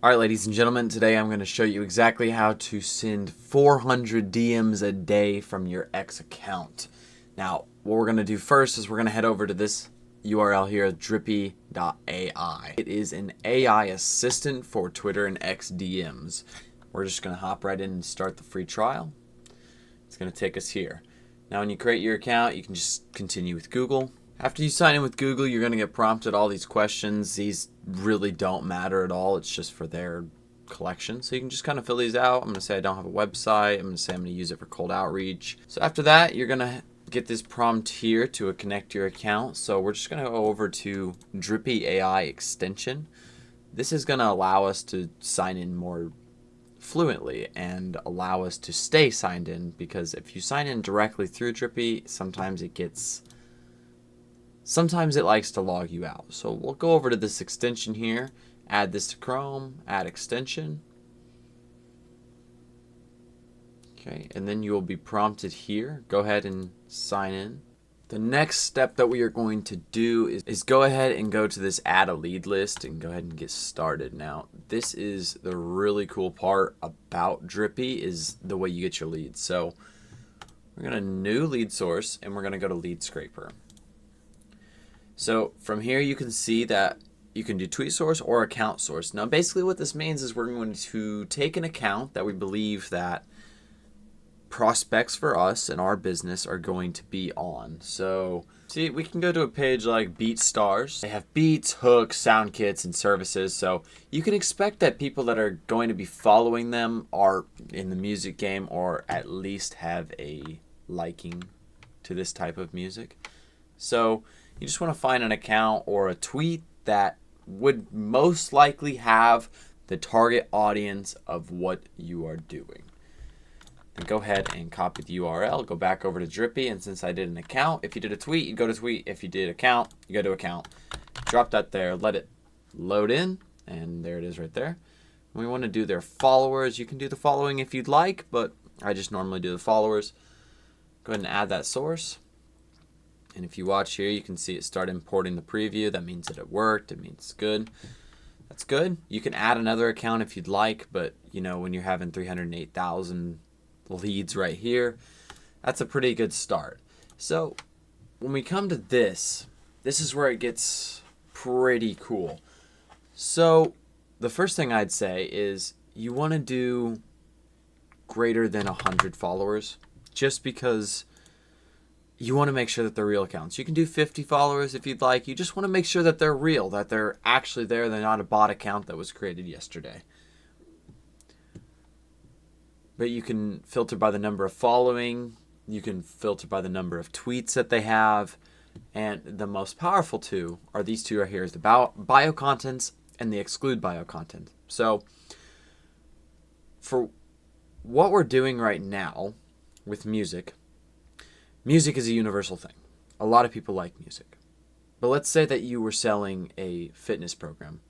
Alright, ladies and gentlemen, today I'm going to show you exactly how to send 400 DMs a day from your X account. Now, what we're going to do first is we're going to head over to this URL here, Drippi.ai. It is an AI assistant for Twitter and X DMs. We're just going to hop right in and start the free trial. It's going to take us here. Now, when you create your account, you can just continue with Google. After you sign in with Google, you're going to get prompted all these questions. These really don't matter at all. It's just for their collection. So you can just kind of fill these out. I'm going to say I don't have a website. I'm going to say I'm going to use it for cold outreach. So after that, you're going to get this prompt here to connect your account. So we're just going to go over to Drippi AI extension. This is going to allow us to sign in more fluently and allow us to stay signed in, because if you sign in directly through Drippi, sometimes it likes to log you out. So we'll go over to this extension here, add this to Chrome, add extension. Okay, and then you will be prompted here. Go ahead and sign in. The next step that we are going to do is go ahead and go to this add a lead list and go ahead and get started. Now, this is the really cool part about Drippi, is the way you get your leads. So we're going to new lead source and we're going to go to lead scraper. So from here you can see that you can do tweet source or account source. Now basically what this means is we're going to take an account that we believe that prospects for us and our business are going to be on. So see, we can go to a page like BeatStars. They have beats, hooks, sound kits, and services. So you can expect that people that are going to be following them are in the music game, or at least have a liking to this type of music. So you just want to find an account or a tweet that would most likely have the target audience of what you are doing. Then go ahead and copy the URL, go back over to Drippi, and since I did an account, if you did a tweet, you go to tweet. If you did account, you go to account. Drop that there, let it load in, and there it is right there. We want to do their followers. You can do the following if you'd like, but I just normally do the followers. Go ahead and add that source. And if you watch here, you can see it start importing the preview. That means that it worked. It means it's good. That's good. You can add another account if you'd like, but you know, when you're having 308,000 leads right here, that's a pretty good start. So when we come to this is where it gets pretty cool. So the first thing I'd say is you want to do greater than 100 followers, just because you want to make sure that they're real accounts. You can do 50 followers if you'd like. You just want to make sure that they're real, that they're actually there. They're not a bot account that was created yesterday. But you can filter by the number of following. You can filter by the number of tweets that they have. And the most powerful two are these two right here, is the bio contents and the exclude bio content. So for what we're doing right now with music, music is a universal thing. A lot of people like music. But let's say that you were selling a fitness program.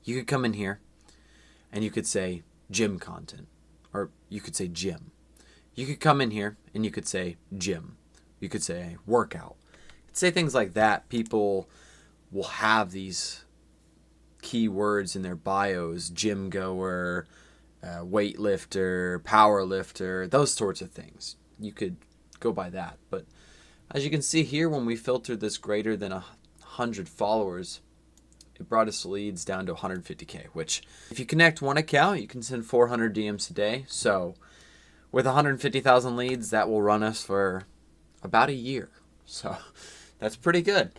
You could come in here and you could say gym content, or you could say gym. You could come in here and you could say gym. You could say workout. Say things like that. People will have these keywords in their bios: gym goer, weightlifter, power lifter, those sorts of things. You could go by that. But as you can see here, when we filtered this greater than 100 followers, it brought us leads down to 150K, which if you connect one account, you can send 400 DMs a day. So with 150,000 leads, that will run us for about a year. So that's pretty good.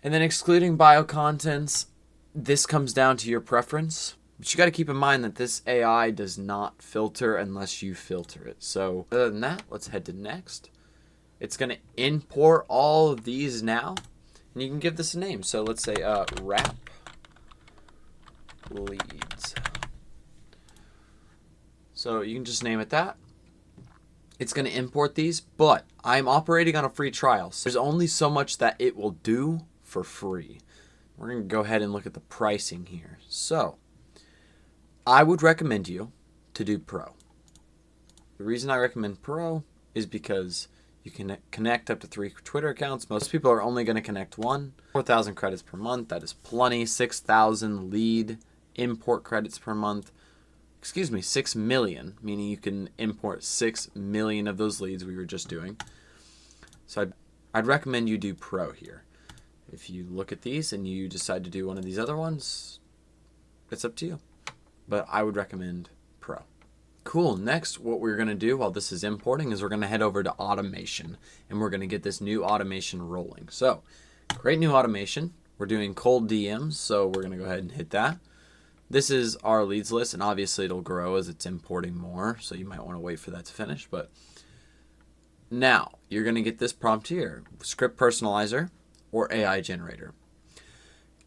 And then excluding bio contents, this comes down to your preference. But you got to keep in mind that this AI does not filter unless you filter it. So other than that, let's head to next. It's going to import all of these now. And you can give this a name. So let's say rap leads. So you can just name it that. It's going to import these, but I'm operating on a free trial. So there's only so much that it will do for free. We're going to go ahead and look at the pricing here. So I would recommend you to do Pro. The reason I recommend Pro is because you You can connect up to 3 Twitter accounts. Most people are only going to connect 1. 4,000 credits per month. That is plenty. 6,000 lead import credits per month. 6 million, meaning you can import 6 million of those leads we were just doing. So I'd recommend you do Pro here. If you look at these and you decide to do one of these other ones, it's up to you. But I would recommend Pro. Cool. Next, what we're going to do while this is importing is we're going to head over to automation, and we're going to get this new automation rolling. So create new automation. We're doing cold DMs, so we're going to go ahead and hit that. This is our leads list, and obviously it'll grow as it's importing more, so you might want to wait for that to finish. But now you're going to get this prompt here, script personalizer or AI generator.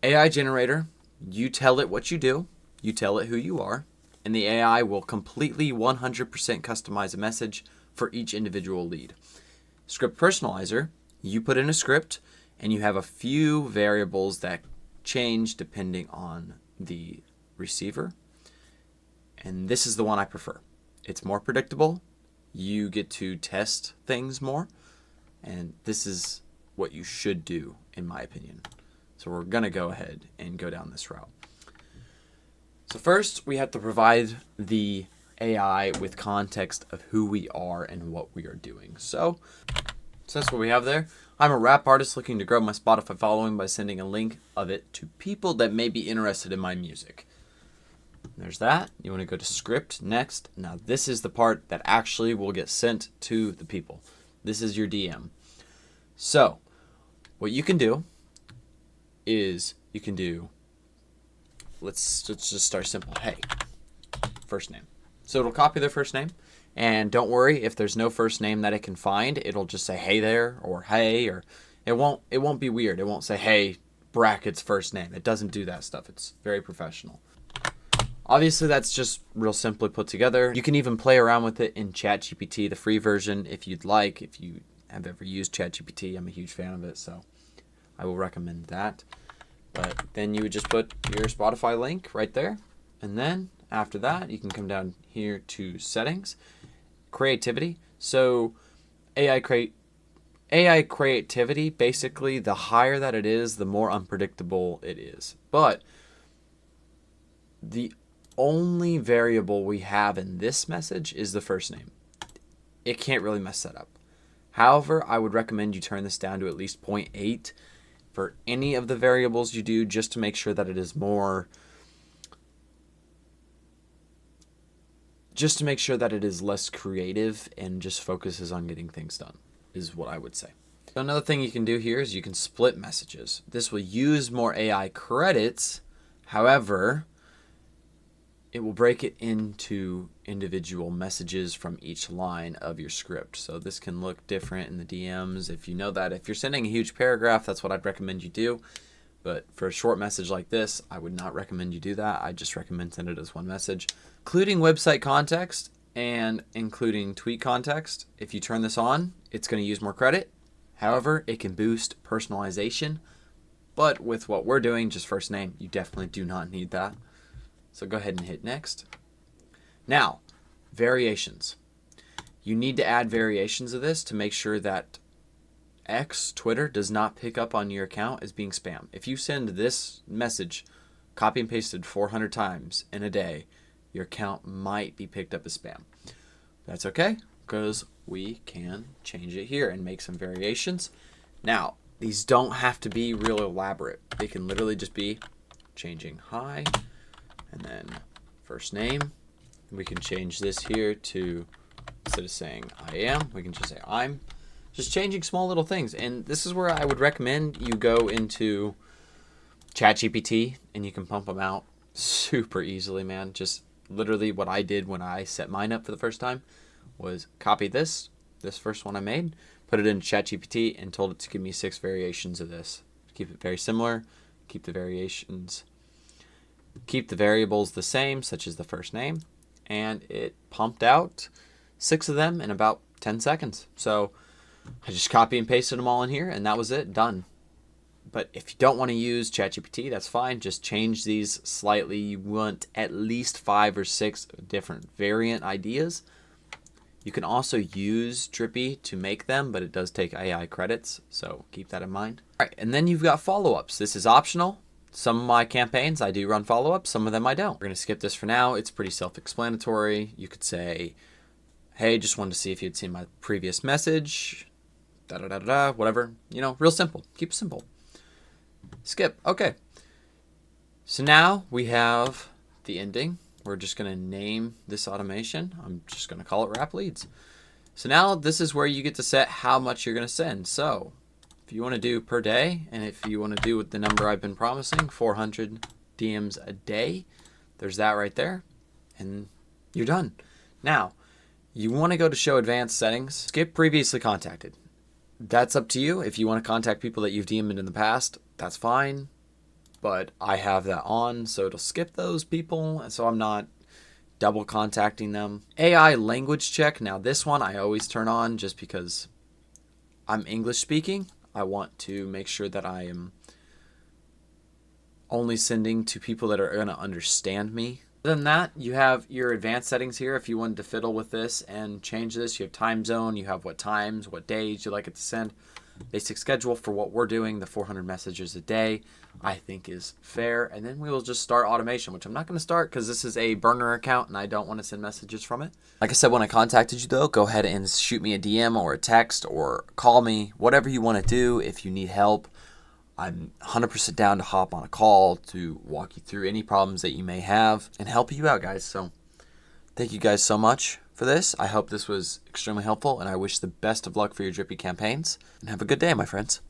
AI generator, you tell it what you do, you tell it who you are, and the AI will completely 100% customize a message for each individual lead. Script personalizer, you put in a script and you have a few variables that change depending on the receiver. And this is the one I prefer. It's more predictable. You get to test things more. And this is what you should do, in my opinion. So we're going to go ahead and go down this route. So first, we have to provide the AI with context of who we are and what we are doing. So that's what we have there. I'm a rap artist looking to grow my Spotify following by sending a link of it to people that may be interested in my music. There's that. You want to go to script next. Now this is the part that actually will get sent to the people. This is your DM. So what you can do is you can do, let's just start simple. Hey, first name. So it'll copy their first name, and don't worry if there's no first name that it can find. It'll just say hey there or hey, or it won't be weird. It won't say hey brackets first name. It doesn't do that stuff. It's very professional. Obviously that's just real simply put together. You can even play around with it in ChatGPT, the free version, if you'd like. If you have ever used ChatGPT, I'm a huge fan of it, so I will recommend that. But then you would just put your Spotify link right there. And then after that, you can come down here to settings, creativity. So AI creativity, basically the higher that it is, the more unpredictable it is. But the only variable we have in this message is the first name. It can't really mess that up. However, I would recommend you turn this down to at least 0.8 for any of the variables you do, just to make sure that it is more, just to make sure that it is less creative and just focuses on getting things done, is what I would say. So another thing you can do here is you can split messages. This will use more AI credits. However, it will break it into individual messages from each line of your script. So this can look different in the DMs. If you know that, if you're sending a huge paragraph, that's what I'd recommend you do. But for a short message like this, I would not recommend you do that. I just recommend send it as one message, including website context and including tweet context. If you turn this on, it's going to use more credit. However, it can boost personalization. But with what we're doing, just first name, you definitely do not need that. So go ahead and hit next. Now, variations. You need to add variations of this to make sure that Twitter, does not pick up on your account as being spam. If you send this message, copy and pasted 400 times in a day, your account might be picked up as spam. That's okay, because we can change it here and make some variations. Now, these don't have to be real elaborate. They can literally just be changing hi, and then first name. We can change this here to, instead of saying I am, we can just say I'm. Just changing small little things. And this is where I would recommend you go into ChatGPT and you can pump them out super easily, man. Just literally what I did when I set mine up for the first time was copy this first one I made, put it in ChatGPT and told it to give me 6 variations of this. Keep it very similar, keep the variations, keep the variables the same, such as the first name, and it pumped out 6 of them in about 10 seconds. So I just copy and pasted them all in here, and that was it, done. But if you don't want to use ChatGPT, that's fine. Just change these slightly. You want at least 5 or 6 different variant ideas. You can also use Drippi to make them, but it does take AI credits, so keep that in mind. All right, and then you've got follow-ups. This is optional. Some of my campaigns, I do run follow-ups. Some of them I don't. We're going to skip this for now. It's pretty self-explanatory. You could say, hey, just wanted to see if you'd seen my previous message, da-da-da-da-da, whatever. You know, real simple. Keep it simple. Skip. Okay. So now we have the ending. We're just going to name this automation. I'm just going to call it wrap leads. So now this is where you get to set how much you're going to send. So if you want to do per day, and if you want to do with the number I've been promising, 400 DMs a day, there's that right there, and you're done. Now, you want to go to show advanced settings, skip previously contacted. That's up to you. If you want to contact people that you've DM'd in the past, that's fine. But I have that on, so it'll skip those people, and so I'm not double contacting them. AI language check. Now this one I always turn on just because I'm English speaking. I want to make sure that I am only sending to people that are going to understand me. Other than that, you have your advanced settings here. If you wanted to fiddle with this and change this, you have time zone, you have what times, what days you like it to send. Basic schedule for what we're doing, the 400 messages a day, I think is fair. And then we will just start automation, which I'm not going to start because this is a burner account and I don't want to send messages from it. Like I said, when I contacted you though, go ahead and shoot me a DM or a text or call me, whatever you want to do. If you need help, I'm 100% down to hop on a call to walk you through any problems that you may have and help you out, guys. So thank you guys so much for this. I hope this was extremely helpful, and I wish the best of luck for your Drippi campaigns. And have a good day, my friends.